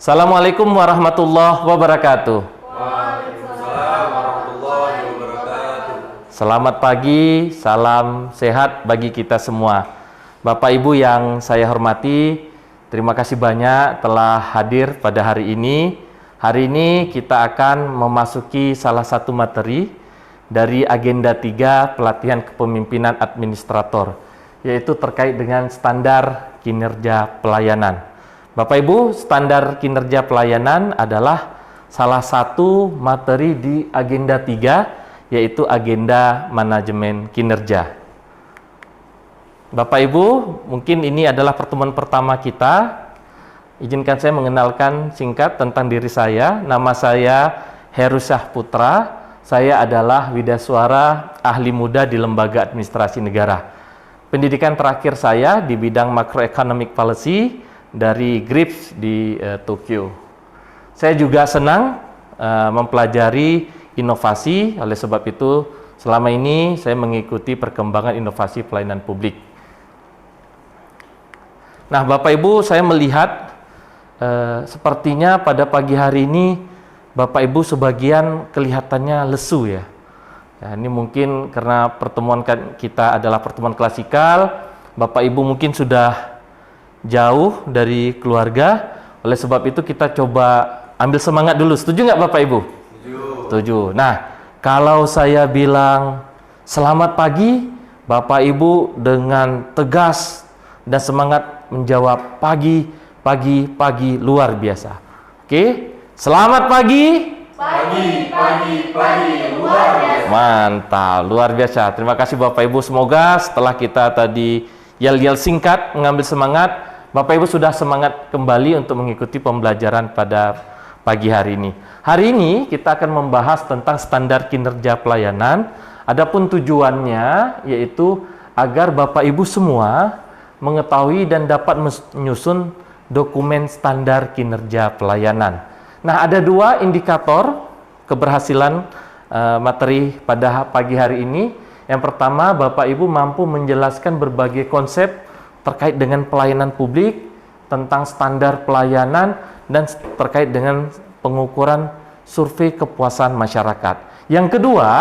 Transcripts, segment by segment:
Assalamualaikum warahmatullahi wabarakatuh. Waalaikumsalam warahmatullahi wabarakatuh. Selamat pagi, salam sehat bagi kita semua. Bapak Ibu yang saya hormati, terima kasih banyak telah hadir pada hari ini. Hari ini kita akan memasuki salah satu materi dari agenda 3 pelatihan kepemimpinan administrator, yaitu terkait dengan standar kinerja pelayanan. Bapak Ibu, standar kinerja pelayanan adalah salah satu materi di agenda 3, yaitu agenda manajemen kinerja. Bapak Ibu, mungkin ini adalah pertemuan pertama kita. Izinkan saya mengenalkan singkat tentang diri saya. Nama saya Heru Syahputra. Saya adalah Widaswara Ahli Muda di Lembaga Administrasi Negara. Pendidikan terakhir saya di bidang Macroeconomic Policy dari GRIPS di Tokyo. Saya juga senang mempelajari inovasi, oleh sebab itu selama ini saya mengikuti perkembangan inovasi pelayanan publik. Nah, Bapak Ibu, saya melihat sepertinya pada pagi hari ini Bapak Ibu sebagian kelihatannya lesu ya. Ini mungkin karena pertemuan kita adalah pertemuan klasikal, Bapak Ibu mungkin sudah jauh dari keluarga, oleh sebab itu kita coba ambil semangat dulu. Setuju nggak Bapak Ibu? Setuju. Nah, kalau saya bilang selamat pagi, Bapak Ibu dengan tegas dan semangat menjawab pagi, pagi, pagi, luar biasa. Oke, selamat pagi. Pagi, luar biasa. Mantap, luar biasa. Terima kasih Bapak Ibu. Semoga setelah kita tadi yel-yel singkat mengambil semangat, Bapak Ibu sudah semangat kembali untuk mengikuti pembelajaran pada pagi hari ini. Hari ini kita akan membahas tentang standar kinerja pelayanan. Adapun tujuannya yaitu agar Bapak Ibu semua mengetahui dan dapat menyusun dokumen standar kinerja pelayanan. Nah, ada 2 indikator keberhasilan materi pada pagi hari ini. Yang pertama, Bapak Ibu mampu menjelaskan berbagai konsep terkait dengan pelayanan publik, tentang standar pelayanan, dan terkait dengan pengukuran survei kepuasan masyarakat. Yang kedua,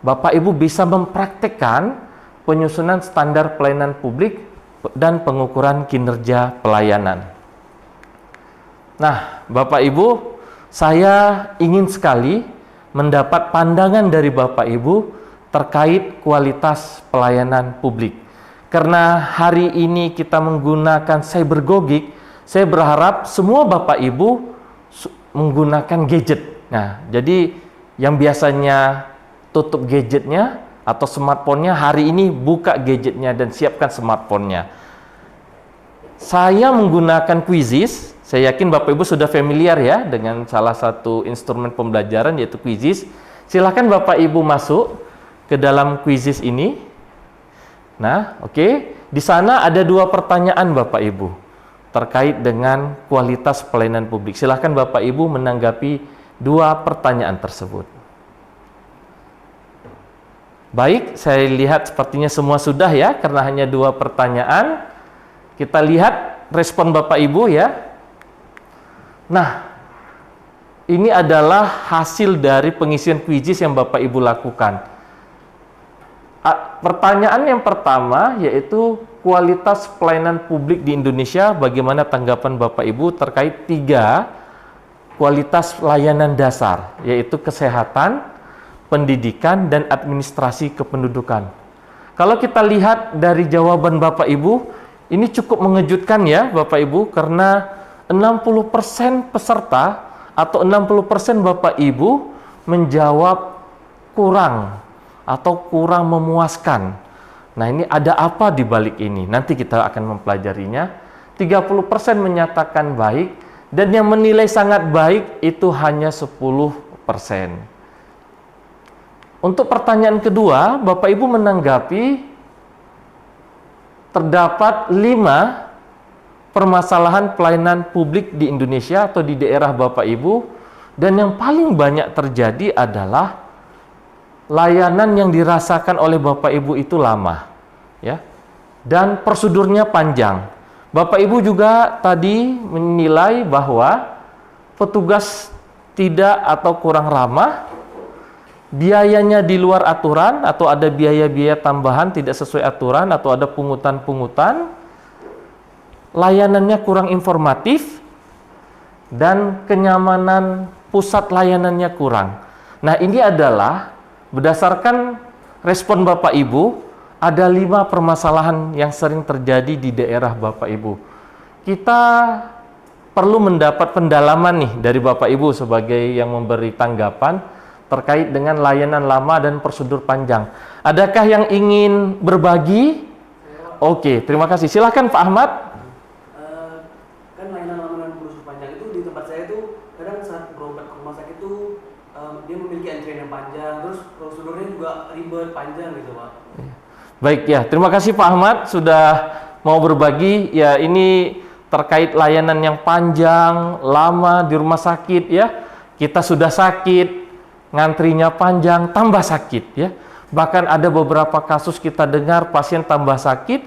Bapak Ibu bisa mempraktekkan penyusunan standar pelayanan publik dan pengukuran kinerja pelayanan. Nah, Bapak Ibu, saya ingin sekali mendapat pandangan dari Bapak Ibu terkait kualitas pelayanan publik. Karena hari ini kita menggunakan cybergogik, saya berharap semua Bapak Ibu menggunakan gadget. Nah, jadi yang biasanya tutup gadgetnya atau smartphone-nya, hari ini buka gadgetnya dan siapkan smartphone-nya. Saya menggunakan Quizizz. Saya yakin Bapak Ibu sudah familiar ya dengan salah satu instrumen pembelajaran yaitu Quizizz. Silakan Bapak Ibu masuk ke dalam Quizizz ini. Nah, oke. Di sana ada 2 pertanyaan Bapak Ibu terkait dengan kualitas pelayanan publik. Silakan Bapak Ibu menanggapi 2 pertanyaan tersebut. Baik, saya lihat sepertinya semua sudah ya, karena hanya 2 pertanyaan. Kita lihat respon Bapak Ibu ya. Nah, ini adalah hasil dari pengisian Quizizz yang Bapak Ibu lakukan. Pertanyaan yang pertama yaitu kualitas pelayanan publik di Indonesia, bagaimana tanggapan Bapak Ibu terkait 3 kualitas layanan dasar, yaitu kesehatan, pendidikan, dan administrasi kependudukan. Kalau kita lihat dari jawaban Bapak Ibu, ini cukup mengejutkan ya Bapak Ibu, karena 60% peserta atau 60% Bapak Ibu menjawab kurang atau kurang memuaskan. Nah, ini ada apa di balik ini? Nanti kita akan mempelajarinya. 30% menyatakan baik, dan yang menilai sangat baik itu hanya 10%. Untuk pertanyaan kedua, Bapak Ibu menanggapi terdapat 5 permasalahan pelayanan publik di Indonesia atau di daerah Bapak Ibu, dan yang paling banyak terjadi adalah layanan yang dirasakan oleh Bapak Ibu itu lama ya, dan prosedurnya panjang. Bapak Ibu juga tadi menilai bahwa petugas tidak atau kurang ramah, biayanya di luar aturan atau ada biaya-biaya tambahan tidak sesuai aturan atau ada pungutan-pungutan, layanannya kurang informatif, dan kenyamanan pusat layanannya kurang. Nah, ini adalah berdasarkan respon Bapak Ibu, ada 5 permasalahan yang sering terjadi di daerah Bapak Ibu. Kita perlu mendapat pendalaman nih dari Bapak Ibu sebagai yang memberi tanggapan terkait dengan layanan lama dan prosedur panjang. Adakah yang ingin berbagi? Oke, terima kasih. Silahkan Pak Ahmad. Kan layanan lama dan prosedur panjang itu di tempat saya itu kadang saat berobat ke rumah sakit itu dia memiliki antrian yang panjang, terus prosedurnya juga ribet, panjang gitu Pak. Baik ya, terima kasih Pak Ahmad sudah mau berbagi. Ya, ini terkait layanan yang panjang, lama di rumah sakit ya. Kita sudah sakit, ngantrinya panjang, tambah sakit ya. Bahkan ada beberapa kasus kita dengar pasien tambah sakit,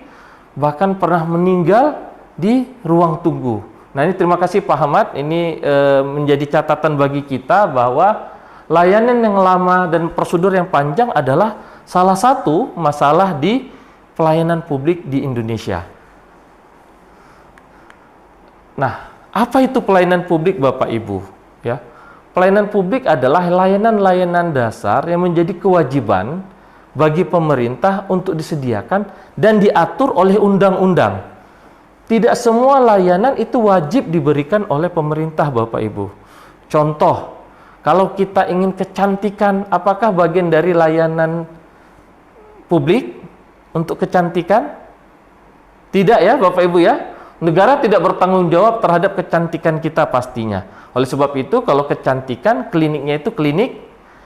bahkan pernah meninggal di ruang tunggu. Nah, ini terima kasih Pak Ahmad. Ini menjadi catatan bagi kita bahwa layanan yang lama dan prosedur yang panjang adalah salah satu masalah di pelayanan publik di Indonesia. Nah, apa itu pelayanan publik Bapak Ibu? Ya, pelayanan publik adalah layanan-layanan dasar yang menjadi kewajiban bagi pemerintah untuk disediakan dan diatur oleh undang-undang. Tidak semua layanan itu wajib diberikan oleh pemerintah Bapak Ibu. Contoh, kalau kita ingin kecantikan, apakah bagian dari layanan publik untuk kecantikan? Tidak ya Bapak Ibu ya. Negara tidak bertanggung jawab terhadap kecantikan kita pastinya. Oleh sebab itu kalau kecantikan kliniknya itu klinik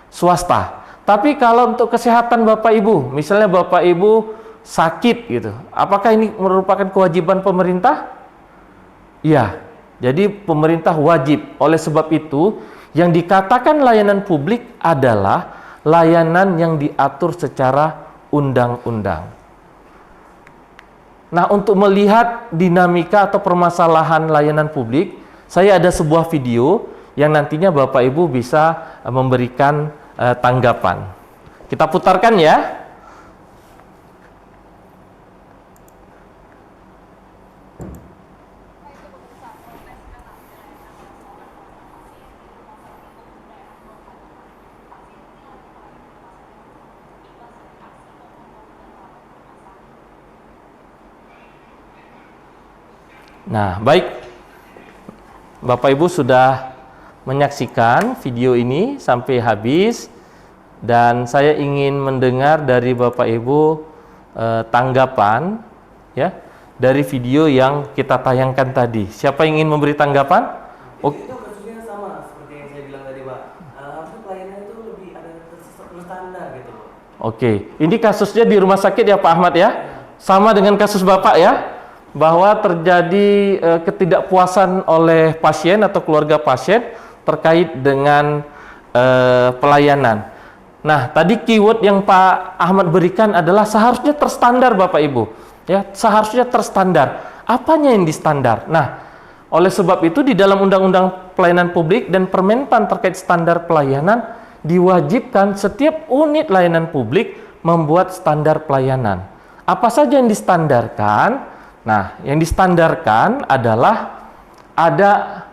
swasta. Tapi kalau untuk kesehatan Bapak Ibu, misalnya Bapak Ibu sakit gitu, apakah ini merupakan kewajiban pemerintah? Iya. Jadi pemerintah wajib. Oleh sebab itu yang dikatakan layanan publik adalah layanan yang diatur secara undang-undang. Nah, untuk melihat dinamika atau permasalahan layanan publik, saya ada sebuah video yang nantinya Bapak Ibu bisa memberikan tanggapan. Kita putarkan ya. Nah, baik. Bapak Ibu sudah menyaksikan video ini sampai habis dan saya ingin mendengar dari Bapak Ibu tanggapan ya dari video yang kita tayangkan tadi. Siapa yang ingin memberi tanggapan? Itu kasusnya sama seperti yang saya bilang tadi Pak. Harusnya pelayanan itu lebih ada terstandar gitu Pak. Oke, ini kasusnya di rumah sakit ya Pak Ahmad ya? Sama dengan kasus Bapak ya? Bahwa terjadi ketidakpuasan oleh pasien atau keluarga pasien terkait dengan pelayanan. Nah, tadi keyword yang Pak Ahmad berikan adalah seharusnya terstandar Bapak Ibu. Ya, seharusnya terstandar. Apanya yang distandar? Nah, oleh sebab itu di dalam Undang-Undang Pelayanan Publik dan Permenpan terkait standar pelayanan diwajibkan setiap unit layanan publik membuat standar pelayanan. Apa saja yang distandarkan? Nah, yang distandarkan adalah ada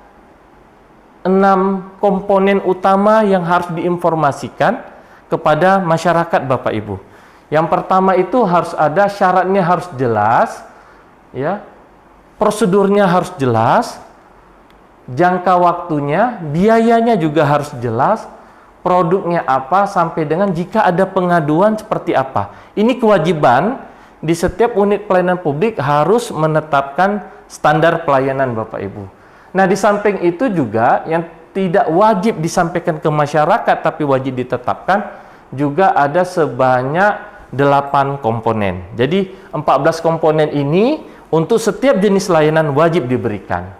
6 komponen utama yang harus diinformasikan kepada masyarakat Bapak Ibu. Yang pertama itu harus ada syaratnya harus jelas, ya, prosedurnya harus jelas, jangka waktunya, biayanya juga harus jelas, produknya apa, sampai dengan jika ada pengaduan seperti apa. Ini kewajiban di setiap unit pelayanan publik harus menetapkan standar pelayanan Bapak Ibu. Nah, di samping itu juga yang tidak wajib disampaikan ke masyarakat tapi wajib ditetapkan juga ada sebanyak 8 komponen. Jadi 14 komponen ini untuk setiap jenis layanan wajib diberikan.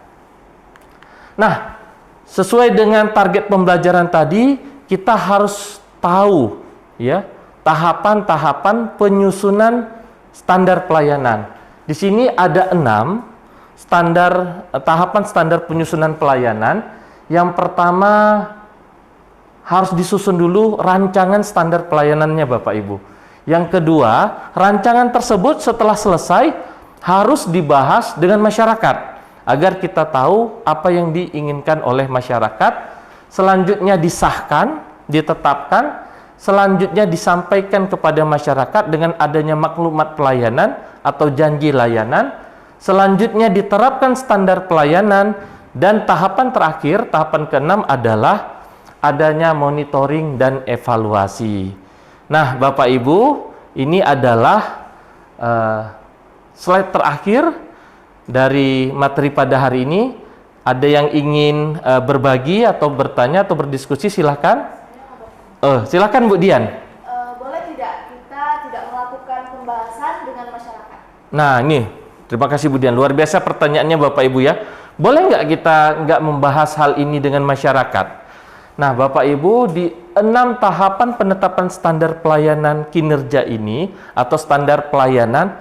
Nah, sesuai dengan target pembelajaran tadi, kita harus tahu ya tahapan-tahapan penyusunan standar pelayanan. Di sini ada 6 tahapan standar penyusunan pelayanan Yang pertama harus disusun dulu rancangan standar pelayanannya Bapak Ibu. Yang kedua, rancangan tersebut setelah selesai harus dibahas dengan masyarakat agar kita tahu apa yang diinginkan oleh masyarakat. Selanjutnya disahkan, ditetapkan, selanjutnya disampaikan kepada masyarakat dengan adanya maklumat pelayanan atau janji layanan. Selanjutnya diterapkan standar pelayanan, dan tahapan terakhir, tahapan keenam adalah adanya monitoring dan evaluasi. Nah, Bapak Ibu, ini adalah slide terakhir dari materi pada hari ini. Ada yang ingin berbagi atau bertanya atau berdiskusi, silahkan. Silahkan Bu Dian. Boleh tidak kita tidak melakukan pembahasan dengan masyarakat? Nah, ini terima kasih Bu Dian, luar biasa pertanyaannya Bapak Ibu ya. Boleh nggak kita nggak membahas hal ini dengan masyarakat? Nah, Bapak Ibu, di 6 tahapan penetapan standar pelayanan kinerja ini atau standar pelayanan,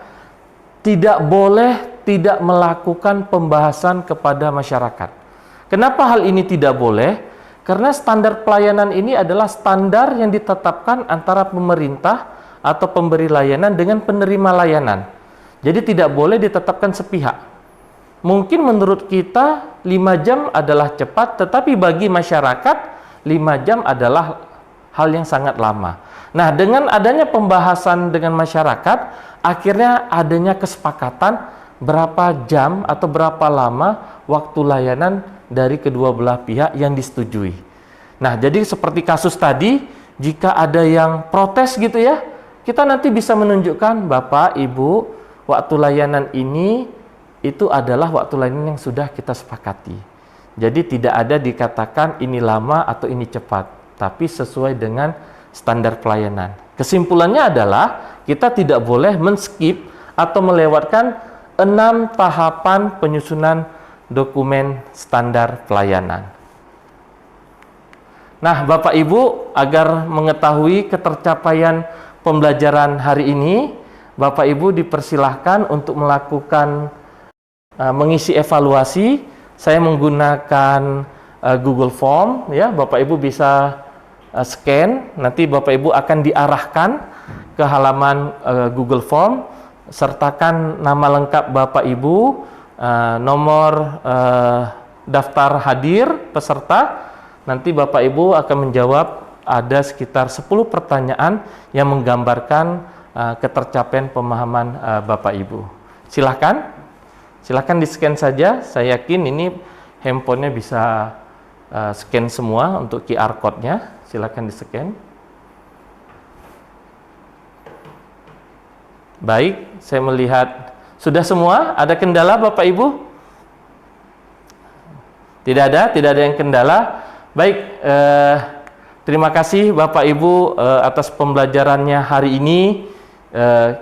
tidak boleh tidak melakukan pembahasan kepada masyarakat. Kenapa hal ini tidak boleh? Karena standar pelayanan ini adalah standar yang ditetapkan antara pemerintah atau pemberi layanan dengan penerima layanan. Jadi tidak boleh ditetapkan sepihak. Mungkin menurut kita 5 jam adalah cepat, tetapi bagi masyarakat 5 jam adalah hal yang sangat lama. Nah, dengan adanya pembahasan dengan masyarakat, akhirnya adanya kesepakatan berapa jam atau berapa lama waktu layanan dari kedua belah pihak yang disetujui. Nah, jadi seperti kasus tadi, jika ada yang protes gitu ya, kita nanti bisa menunjukkan, Bapak, Ibu, waktu layanan ini itu adalah waktu layanan yang sudah kita sepakati. Jadi tidak ada dikatakan ini lama atau ini cepat, tapi sesuai dengan standar pelayanan. Kesimpulannya adalah kita tidak boleh men-skip atau melewatkan 6 tahapan penyusunan dokumen standar pelayanan. Nah, Bapak Ibu, agar mengetahui ketercapaian pembelajaran hari ini, Bapak Ibu dipersilahkan untuk melakukan mengisi evaluasi. Saya menggunakan Google Form ya. Bapak Ibu bisa scan, nanti Bapak Ibu akan diarahkan ke halaman Google Form. Sertakan nama lengkap Bapak Ibu, nomor daftar hadir peserta. Nanti Bapak Ibu akan menjawab ada sekitar 10 pertanyaan yang menggambarkan ketercapaian pemahaman Bapak Ibu. Silahkan di-scan saja. Saya yakin ini handphonenya bisa scan semua untuk QR code-nya. Silahkan di-scan. Baik, saya melihat sudah semua. Ada kendala Bapak Ibu? Tidak ada yang kendala. Baik, terima kasih Bapak Ibu atas pembelajarannya hari ini.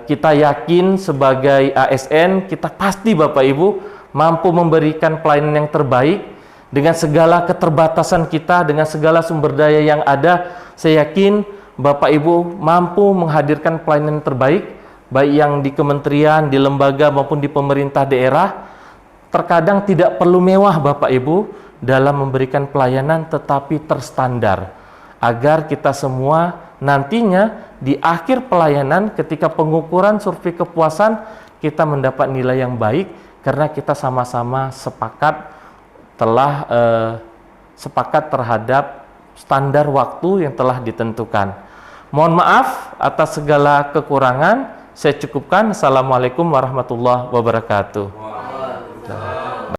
Kita yakin sebagai ASN, kita pasti Bapak Ibu mampu memberikan pelayanan yang terbaik dengan segala keterbatasan kita, dengan segala sumber daya yang ada. Saya yakin Bapak Ibu mampu menghadirkan pelayanan yang terbaik, baik yang di kementerian, di lembaga maupun di pemerintah daerah. Terkadang tidak perlu mewah Bapak Ibu dalam memberikan pelayanan, tetapi terstandar, agar kita semua nantinya di akhir pelayanan ketika pengukuran survei kepuasan kita mendapat nilai yang baik karena kita sama-sama sepakat terhadap standar waktu yang telah ditentukan. Mohon maaf atas segala kekurangan. Saya cukupkan. Assalamualaikum warahmatullahi wabarakatuh.